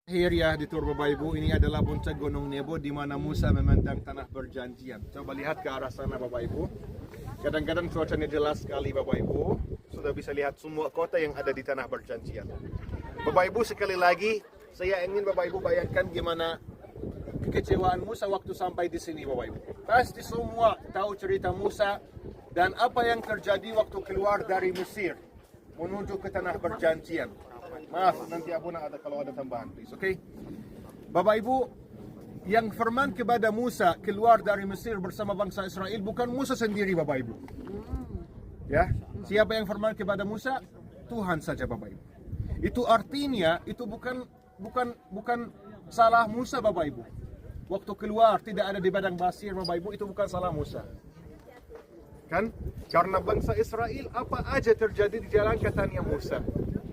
Akhir ya di Bapak Ibu, ini adalah puncak Gunung Nebo di mana Musa memandang tanah perjanjian. Coba lihat ke arah sana Bapak Ibu. Kadang-kadang cuacanya jelas sekali Bapak Ibu. Sudah bisa lihat semua kota yang ada di tanah perjanjian. Bapak Ibu, sekali lagi saya ingin Bapak Ibu bayangkan gimana kekecewaan Musa waktu sampai di sini Bapak Ibu. Pasti semua tahu cerita Musa dan apa yang terjadi waktu keluar dari Mesir menuju ke tanah perjanjian. Maaf, nanti Abuna ada kalau ada tambahan, please, okay? Bapak Ibu, yang firman kepada Musa keluar dari Mesir bersama bangsa Israel bukan Musa sendiri, Bapak Ibu. Ya, siapa yang firman kepada Musa? Tuhan saja, Bapak Ibu. Itu artinya itu bukan salah Musa, Bapak Ibu. Waktu keluar tidak ada di padang pasir, Bapak Ibu, itu bukan salah Musa. Kan? Karena bangsa Israel apa aja terjadi di jalan katanya Musa.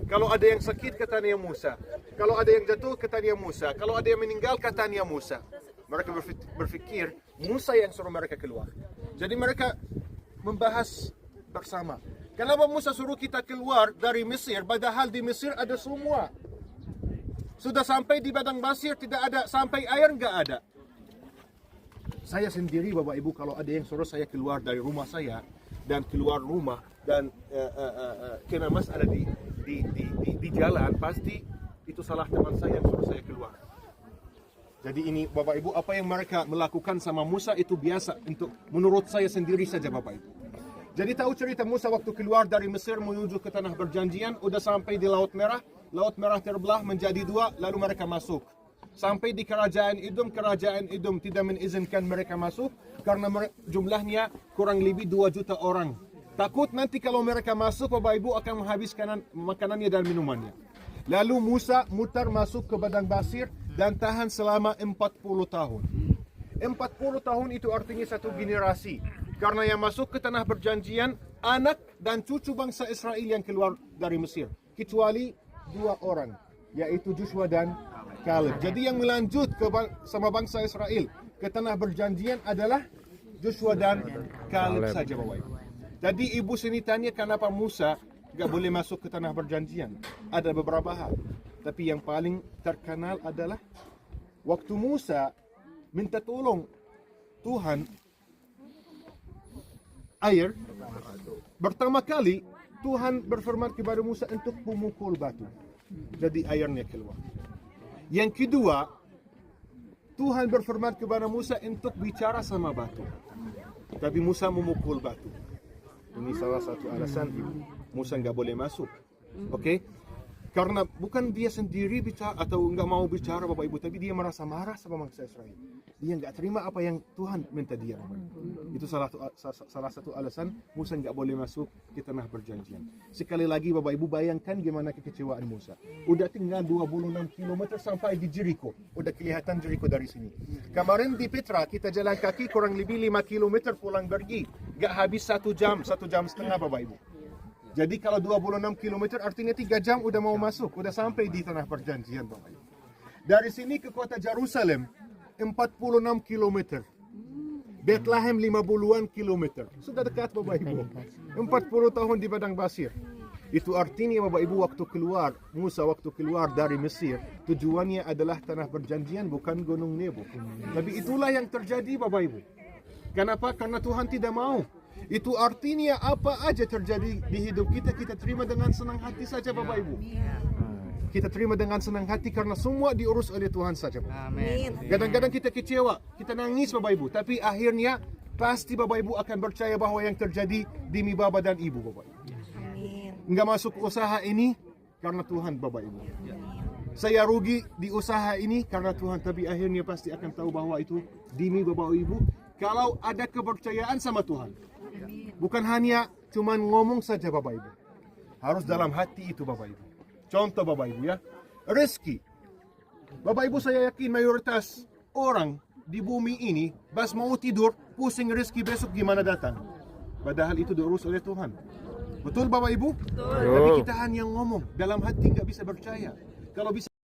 Kalau ada yang sakit katanya Musa. Kalau ada yang jatuh katanya Musa. Kalau ada yang meninggal katanya Musa. Mereka berpikir Musa yang suruh mereka keluar. Jadi mereka membahas bersama. Kenapa Musa suruh kita keluar dari Mesir padahal di Mesir ada semua. Sudah sampai di padang pasir tidak ada, sampai air nggak ada. Saya sendiri Bapak Ibu kalau ada yang suruh saya keluar dari rumah saya dan keluar rumah dan kena masalah di jalan, pasti itu salah teman saya yang suruh saya keluar. Jadi ini Bapak Ibu, apa yang mereka melakukan sama Musa itu biasa untuk menurut saya sendiri saja Bapak Ibu. Jadi tahu cerita Musa waktu keluar dari Mesir menuju ke tanah perjanjian, udah sampai di Laut Merah terbelah menjadi dua, lalu mereka masuk. Sampai di kerajaan Edom tidak mengizinkan mereka masuk karena jumlahnya kurang lebih 2 juta orang. Takut nanti kalau mereka masuk, Bapak Ibu akan menghabiskan makanannya dan minumannya. Lalu Musa mutar masuk ke padang pasir dan tahan selama 40 tahun. 40 tahun itu artinya satu generasi. Karena yang masuk ke tanah perjanjian, anak dan cucu bangsa Israel yang keluar dari Mesir. Kecuali 2 orang, yaitu Joshua dan Caleb. Jadi yang melanjut sama bangsa Israel ke tanah perjanjian adalah Joshua dan Caleb saja Bapak Ibu. Jadi ibu sini tanya kenapa Musa gak boleh masuk ke tanah perjanjian. Ada beberapa hal. Tapi yang paling terkenal adalah waktu Musa minta tolong Tuhan air. Pertama kali Tuhan berfirman kepada Musa untuk memukul batu. Jadi airnya keluar. Yang kedua, Tuhan berfirman kepada Musa untuk bicara sama batu. Tapi Musa memukul batu. Ini salah satu alasan Musa nggak boleh masuk. Oke? Karena bukan dia sendiri bicara atau nggak mau bicara Bapak Ibu, tapi dia merasa marah sama bangsa Israel. Dia nggak terima apa yang Tuhan minta dia Bapak Ibu. Itu salah satu alasan Musa nggak boleh masuk ke tanah perjanjian. Sekali lagi Bapak Ibu bayangkan gimana kekecewaan Musa. Udah tinggal 26 km sampai di Jericho. Udah kelihatan Jericho dari sini. Kemarin di Petra kita jalan kaki kurang lebih 5 km pulang pergi. Nggak habis 1 jam setengah Bapak Ibu. Jadi kalau 26 km artinya 3 jam udah mau masuk, udah sampai di tanah perjanjian Bapak Ibu. Dari sini ke kota Jerusalem 46 km. Bethlehem 50-an kilometer. Sudah dekat Bapak Ibu. 40 tahun di padang pasir. Itu artinya Bapak Ibu Musa waktu keluar dari Mesir, tujuannya adalah tanah perjanjian bukan Gunung Nebo. Tapi itulah yang terjadi Bapak Ibu. Kenapa? Karena Tuhan tidak mau. Itu artinya apa aja terjadi di hidup kita, kita terima dengan senang hati saja Bapak Ibu. Kita terima dengan senang hati karena semua diurus oleh Tuhan saja Bapak. Kadang-kadang kita kecewa, kita nangis Bapak Ibu. Tapi akhirnya pasti Bapak Ibu akan percaya bahwa yang terjadi demi Bapak dan Ibu Bapak Ibu. Nggak masuk usaha ini karena Tuhan Bapak Ibu. Saya rugi di usaha ini karena Tuhan. Tapi akhirnya pasti akan tahu bahwa itu demi Bapak Ibu. Kalau ada kepercayaan sama Tuhan. Bukan hanya cuman ngomong saja Bapak Ibu. Harus dalam hati itu Bapak Ibu. Contoh Bapak Ibu ya. Rezeki. Bapak Ibu saya yakin mayoritas orang di bumi ini pas mau tidur pusing rezeki besok gimana datang. Padahal itu diurus oleh Tuhan. Betul Bapak Ibu? Betul. Tapi kita hanya ngomong. Dalam hati nggak bisa percaya. Kalau bisa